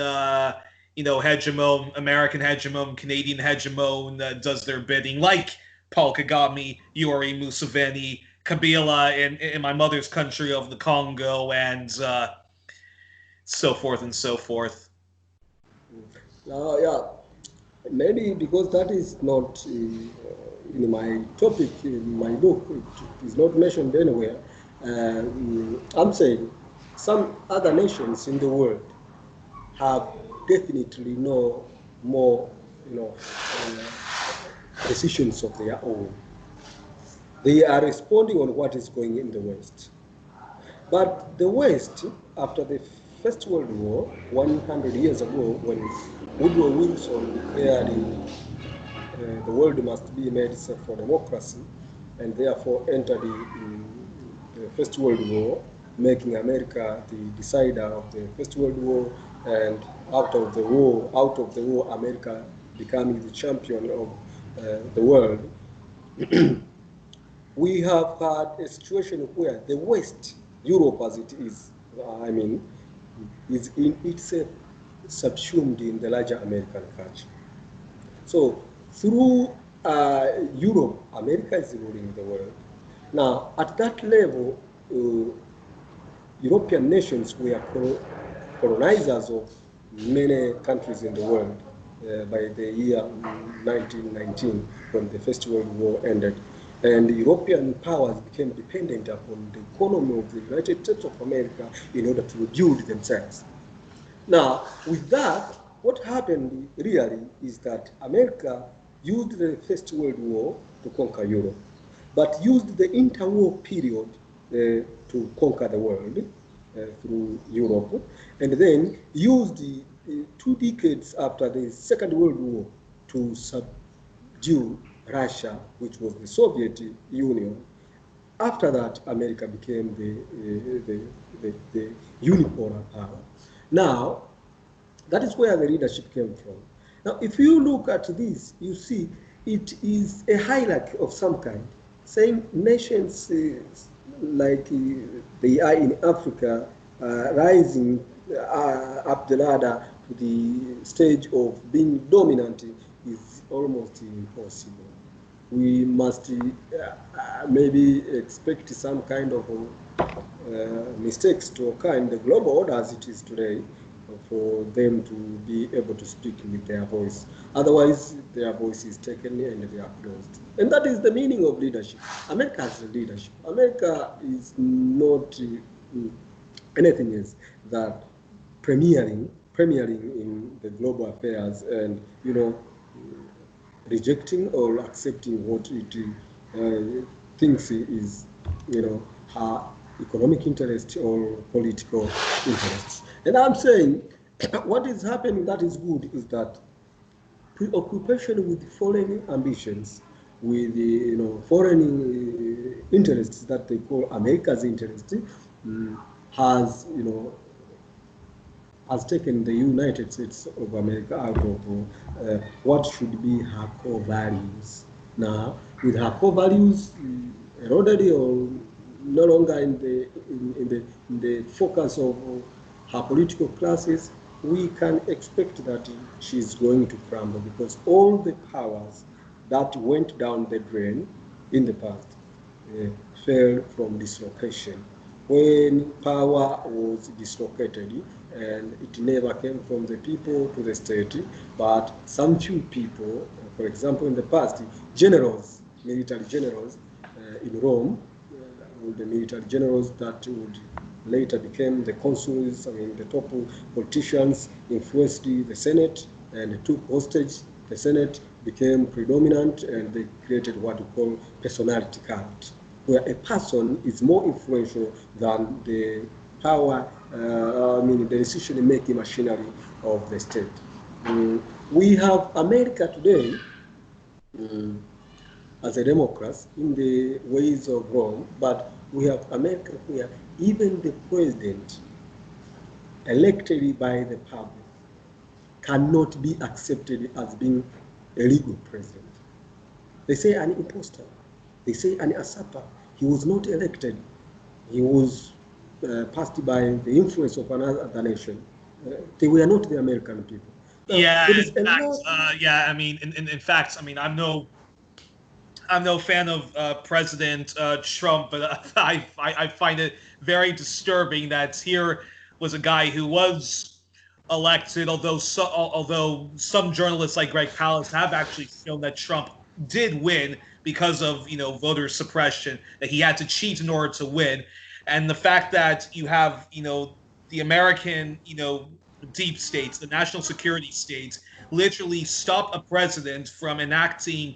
hegemon, American hegemon, Canadian hegemon does their bidding, like Paul Kagame, Youri, Museveni, Kabila in my mother's country of the Congo, and so forth and so forth. Yeah, maybe because that is not in my topic, in my book, it is not mentioned anywhere. I'm saying some other nations in the world have definitely no more, decisions of their own. They are responding on what is going in the West. But the West, after the First World War, 100 years ago, when Woodrow Wilson declared the world must be made safe for democracy, and therefore entered the First World War, making America the decider of the First World War, and out of the war, America becoming the champion of the world. We have had a situation where the West, Europe as it is, is in itself subsumed in the larger American culture. So through Europe, America is ruling the world. Now, at that level, European nations were colonizers of many countries in the world by the year 1919, when the First World War ended. And European powers became dependent upon the economy of the United States of America in order to rebuild themselves. Now, with that, what happened really is that America used the First World War to conquer Europe, but used the interwar period to conquer the world through Europe, and then used the 2 decades after the Second World War to subdue Russia, which was the Soviet Union. After that, America became the unipolar power. Now, that is where the leadership came from. Now, if you look at this, you see it is a hierarchy of some kind, saying nations like they are in Africa rising up the ladder to the stage of being dominant is almost impossible. We must maybe expect some kind of mistakes to occur in the global order as it is today for them to be able to speak with their voice. Otherwise, their voice is taken and they are closed. And that is the meaning of leadership. America has leadership. America is not anything else than premiering in the global affairs and, rejecting or accepting what it thinks is, her economic interest or political interests. And I'm saying what is happening that is good is that preoccupation with foreign ambitions, with foreign interests that they call America's interest, has taken the United States of America out of what should be her core values. Now, with her core values eroded or no longer in the focus of her political classes, we can expect that she's going to crumble, because all the powers that went down the drain in the past fell from dislocation. When power was dislocated, and it never came from the people to the state, but some few people, for example, in the past, generals, military generals, in Rome, all the military generals that would later became the consuls, I mean the top politicians, influenced the Senate and took hostage. The Senate became predominant and they created what we call personality cult, where a person is more influential than the power, the decision-making machinery of the state. We have America today as a democracy in the ways of Rome, but we have America where even the president elected by the public cannot be accepted as being a legal president. They say an impostor. They say an usurper. He was not elected. He was passed by the influence of another nation. They were not the American people. Now, yeah, I mean, in fact, I mean, I'm no fan of President Trump, but I find it very disturbing that here was a guy who was elected, although some journalists like Greg Palast have actually shown that Trump did win because of voter suppression, that he had to cheat in order to win, and the fact that you have the American deep states, the national security states, literally stop a president from enacting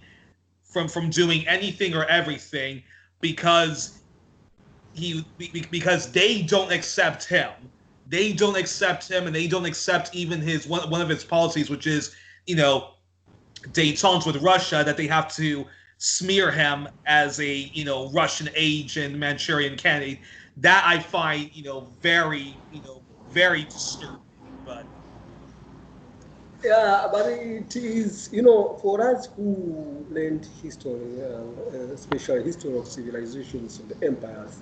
from doing anything or everything because because they don't accept him. They don't accept him, and they don't accept even his one of his policies, which is détente with Russia, that they have to smear him as a Russian agent, Manchurian candidate. That I find very very disturbing. But yeah, but it is, for us who learned history, especially history of civilizations and empires,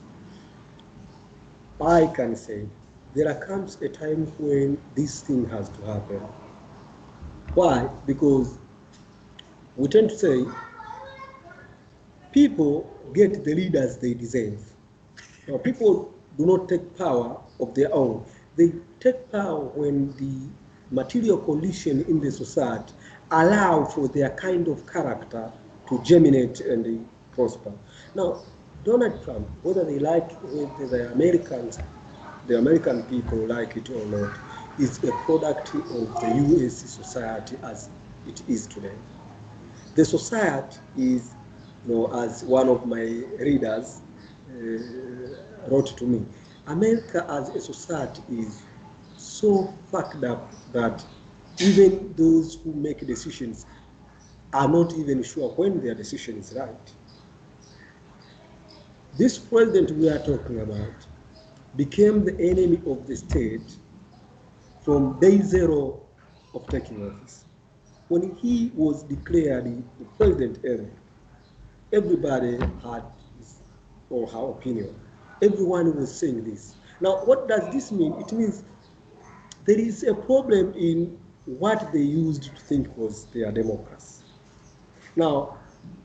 I can say there comes a time when this thing has to happen. Why? Because we tend to say people get the leaders they deserve. Now, people do not take power of their own. They take power when the material condition in the society allow for their kind of character to germinate and prosper. Now, Donald Trump, whether they like whether the American people like it or not, is a product of the U.S. society as it is today. The society is, as one of my readers wrote to me, America as a society is so fucked up that even those who make decisions are not even sure when their decision is right. This president we are talking about became the enemy of the state from day zero of taking office. When he was declared the president-elect, everybody had his or her opinion. Everyone was saying this. Now, what does this mean? It means there is a problem in what they used to think was their democracy. Now,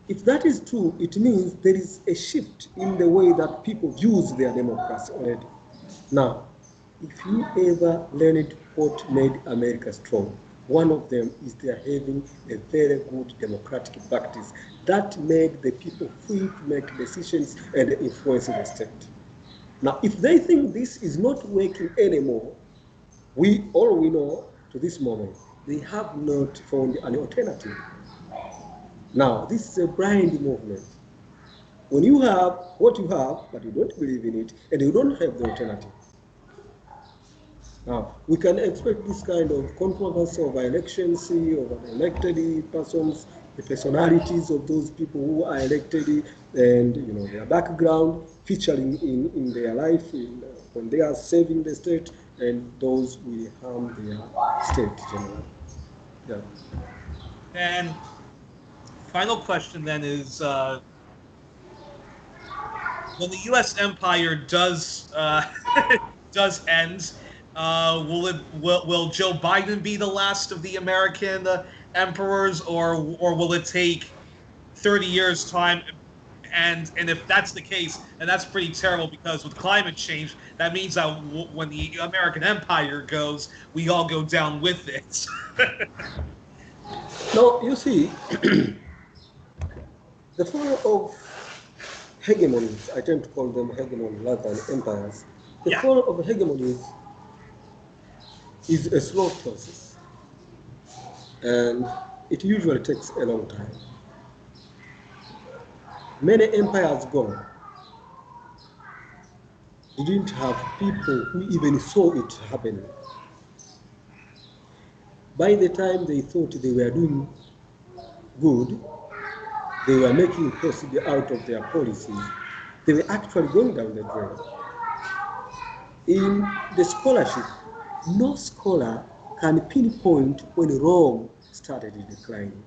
if that is true, it means there is a shift in the way that people use their democracy already. Now, if you ever learned what made America strong, one of them is their having a very good democratic practice that made the people free to make decisions and influence the state. Now, if they think this is not working anymore, we know to this moment, they have not found an alternative. Now, this is a blind movement. When you have what you have, but you don't believe in it, and you don't have the alternative. Now, we can expect this kind of controversy over elections, over the elected persons, the personalities of those people who are elected, and their background featuring in their life when they are serving the state, and those will harm their state generally. Yeah. And final question then is, when the U.S. empire does does end, will Joe Biden be the last of the American emperors, or will it take 30 years time? And if that's the case, and that's pretty terrible, because with climate change, that means that when the American empire goes, we all go down with it. Now, you see, the fall of hegemonies, I tend to call them hegemonies rather than empires. The Yeah. fall of hegemonies is a slow process, and it usually takes a long time. Many empires gone didn't have people who even saw it happening. By the time they thought they were doing good, they were making proceed out of their policies, they were actually going down the drain. In the scholarship, no scholar can pinpoint when Rome started declining.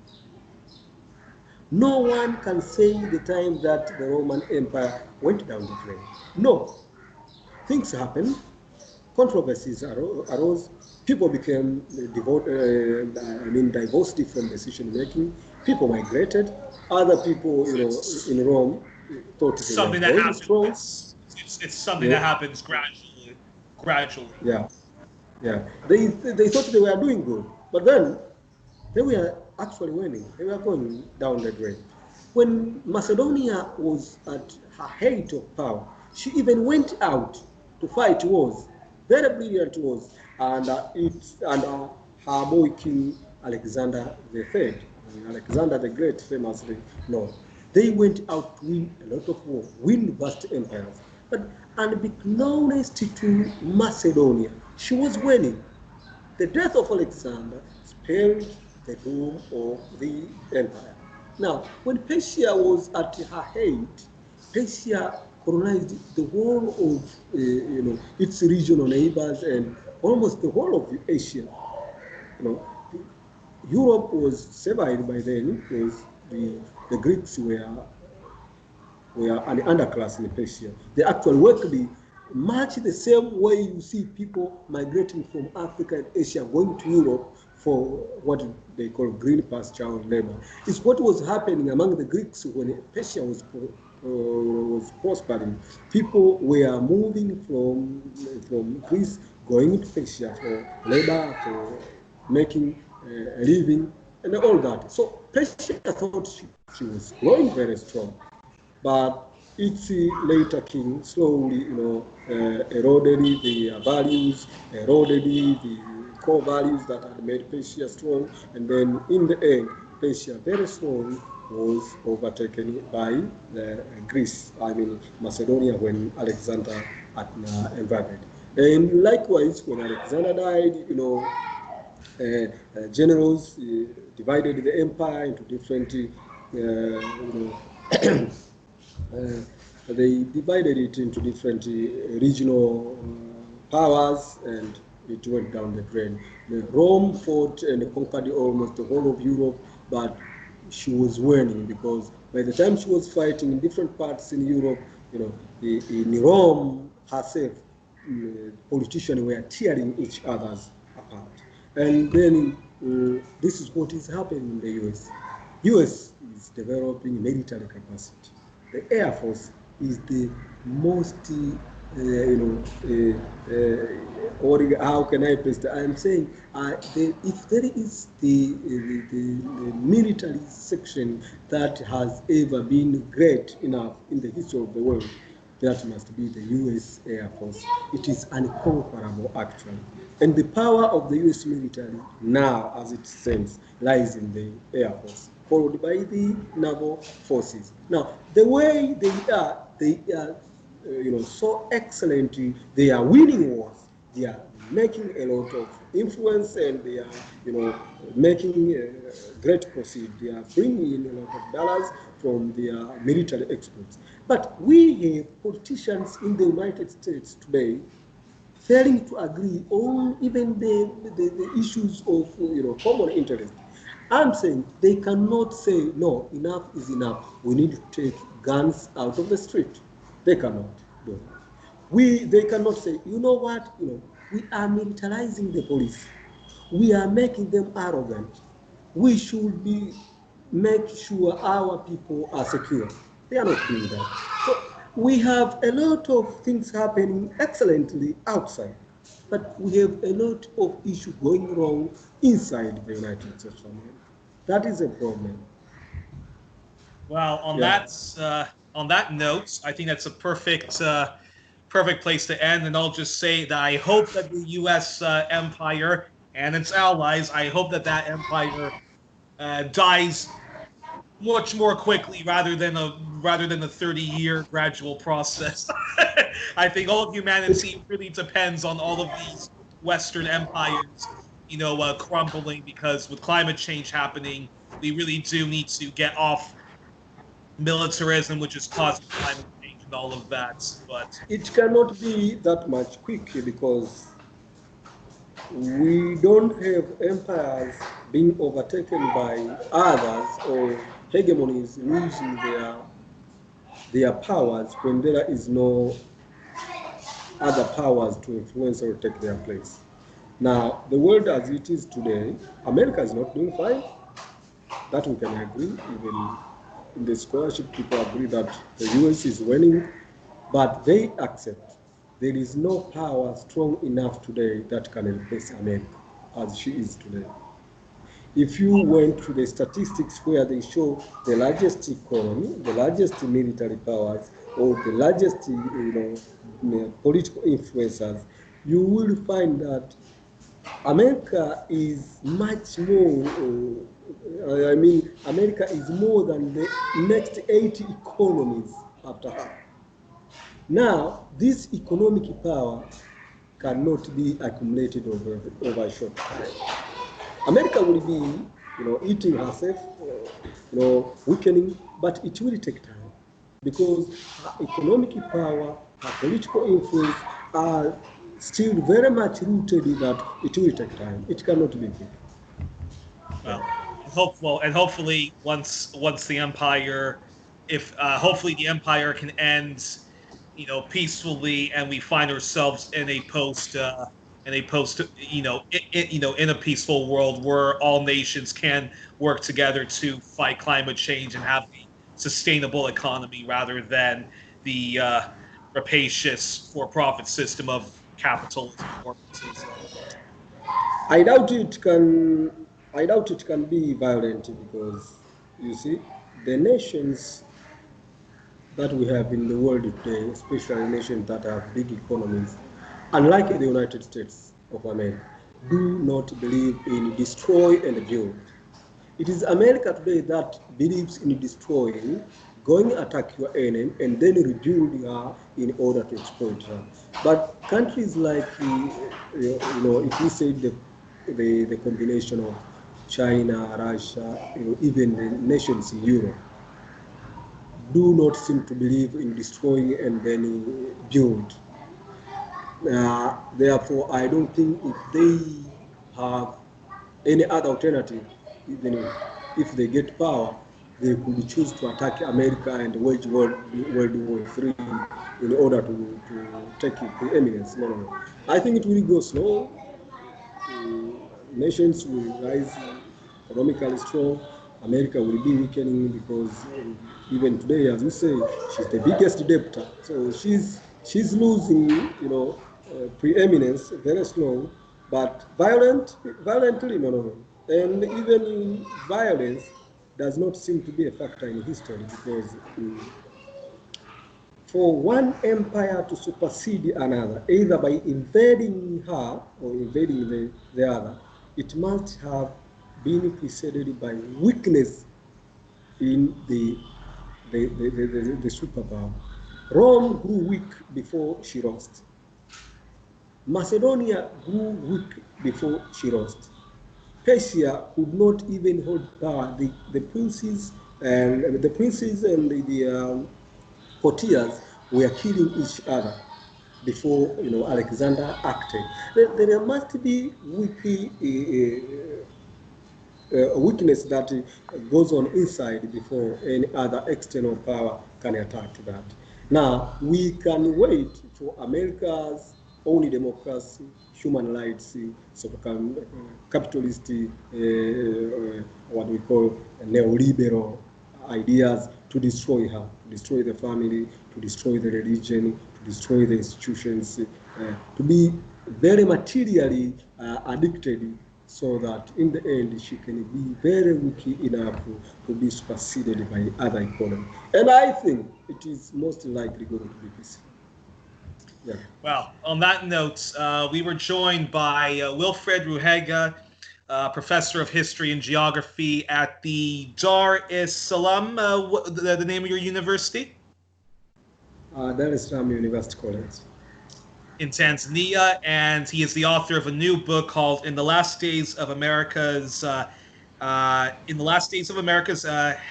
No one can say the time that the Roman Empire went down the drain. No. Things happened, controversies arose, people became divorced from decision making, people migrated, other people, in Rome thought they were Something that going happens. strong. It's something that happens gradually. Yeah, yeah. They thought they were doing good, but then they were actually winning. They were going down the drain. When Macedonia was at her height of power, she even went out to fight wars, very brilliant wars, and her boy King Alexander III, Alexander the Great, famously known. They went out to win a lot of war, win vast empires. But unbeknownst to Macedonia, she was winning. The death of Alexander spelled the doom of the empire. Now, when Persia was at her height, Persia colonized the whole of its regional neighbors and almost the whole of Asia. Europe was survived by then because the Greeks were an underclass in Persia. They actually worked much the same way you see people migrating from Africa and Asia going to Europe for what they call green pass child labor. It's what was happening among the Greeks when Persia was prospering. People were moving from Greece, going to Persia for labor, for making a living, and all that. So Persia thought she was growing very strong. But its later king slowly, eroded the values, eroded the core values that had made Persia strong, and then in the end, Persia very slowly was overtaken by Greece, Macedonia, when Alexander had invaded. And likewise, when Alexander died, generals divided the empire into different, they divided it into different regional powers, and it went down the drain. Rome fought and conquered almost the whole of Europe, but she was winning because by the time she was fighting in different parts in Europe, in Rome herself, politicians were tearing each other's apart. And then this is what is happening in the US. US is developing military capacity. The Air Force is the most, how can I put it? I'm saying if there is the military section that has ever been great enough in the history of the world, that must be the US Air Force. It is unconquerable, actually. And the power of the US military now, as it stands, lies in the Air Force, followed by the naval forces. Now, the way they are so excellent. They are winning wars. They are making a lot of influence, and they are, making great proceed. They are bringing in a lot of dollars from their military exports. But we have politicians in the United States today failing to agree on even the issues of common interest. I'm saying they cannot say, no, enough is enough. We need to take guns out of the street. They cannot do that. They cannot say, you know what, we are militarizing the police. We are making them arrogant. We should make sure our people are secure. They are not doing that. So we have a lot of things happening excellently outside, but we have a lot of issues going wrong inside the United States of America. That is a problem. Well, on on that note, I think that's a perfect place to end. And I'll just say that I hope that the U.S. Empire and its allies, I hope that that empire dies much more quickly rather than a 30-year gradual process. I think all of humanity really depends on all of these Western empires, crumbling, because with climate change happening, we really do need to get off militarism, which is causing climate change and all of that. But it cannot be that much quicker because we don't have empires being overtaken by others or hegemonies losing their powers when there is no other powers to influence or take their place. Now, the world as it is today, America is not doing fine. That we can agree. Even in the scholarship, people agree that the US is winning, but they accept there is no power strong enough today that can replace America as she is today. If you went to the statistics where they show the largest economy, the largest military powers, or the largest political influencers, you will find that America is much more, America is more than the next 80 economies after her. Now, this economic power cannot be accumulated over a short time. America will be, eating herself, weakening, but it will take time because her economic power, her political influence are still very much rooted in that it will take time. It cannot be quick. And hopefully, once the empire, if hopefully the empire can end, peacefully, and we find ourselves in a in a peaceful world where all nations can work together to fight climate change and have a sustainable economy rather than the rapacious for-profit system of capitalism or Mrxism. I doubt it can. I doubt it can be violent because you see the nations that we have in the world today, especially nations that have big economies, unlike the United States of America, do not believe in destroy and build. It is America today that believes in destroying, going attack your enemy, and then rebuild her in order to exploit her. But countries like, if you say the combination of China, Russia, even the nations in Europe, do not seem to believe in destroying and then build. Therefore, I don't think if they have any other alternative, even if they get power, they could choose to attack America and wage World War III in order to take preeminence. No. I think it will go slow. Nations will rise economically strong. America will be weakening because even today, as you say, she's the biggest debtor. So she's losing, preeminence very slow, but violently, no. And even violence does not seem to be a factor in history because for one empire to supersede another, either by invading her or invading the other, it must have been preceded by weakness in the superpower. Rome grew weak before she lost. Macedonia grew weak before she lost. Persia could not even hold power. The princes and the courtiers were killing each other before Alexander acted. There must be a weakness that goes on inside before any other external power can attack that. Now, we can wait for America's only democracy, human rights, capitalist, what we call neoliberal ideas to destroy her, to destroy the family, to destroy the religion, to destroy the institutions, to be very materially addicted so that in the end she can be very weak enough to be superseded by other economies. And I think it is most likely going to be peaceful. Yeah. Well, on that note, we were joined by Wilfred Ruhega, professor of history and geography at the Dar es Salaam, the name of your university? Dar es Salaam University College. In Tanzania, and he is the author of a new book called "In the Last Days of America's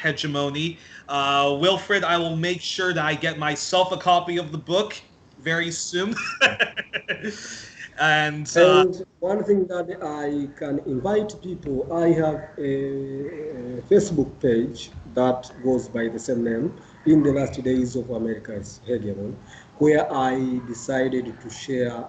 Hegemony." Wilfred, I will make sure that I get myself a copy of the book very soon. and one thing that I can invite people, I have a Facebook page that goes by the same name, In the Last Days of America's Hegemony, where I decided to share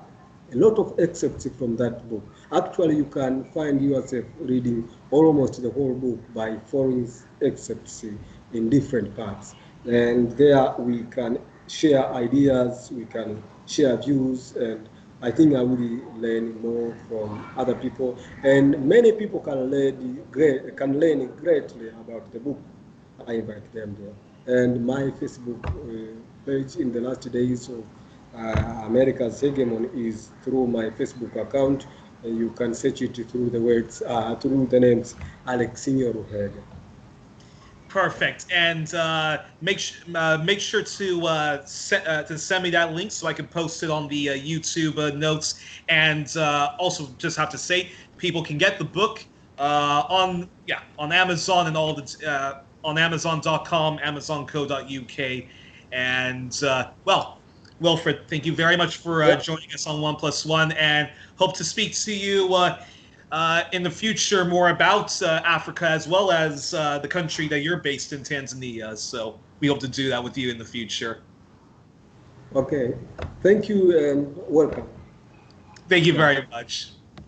a lot of excerpts from that book. Actually, you can find yourself reading almost the whole book by following excerpts in different parts. And there we can share ideas, we can share views, and I think I will learn more from other people. And many people can learn greatly about the book. I invite them there. And my Facebook page, In the Last Days of America's Hegemony, is through my Facebook account. You can search it through the words, through the names Alexinho Ruhega. Perfect. And make sure to send me that link so I can post it on the YouTube notes. And also, just have to say, people can get the book on Amazon and all the on Amazon.com, Amazon.co.uk, and well, Wilfred, thank you very much for joining us on 1+1, and hope to speak to you in the future more about Africa, as well as the country that you're based in, Tanzania. So we hope to do that with you in the future. Okay. Thank you and welcome. Thank you very much.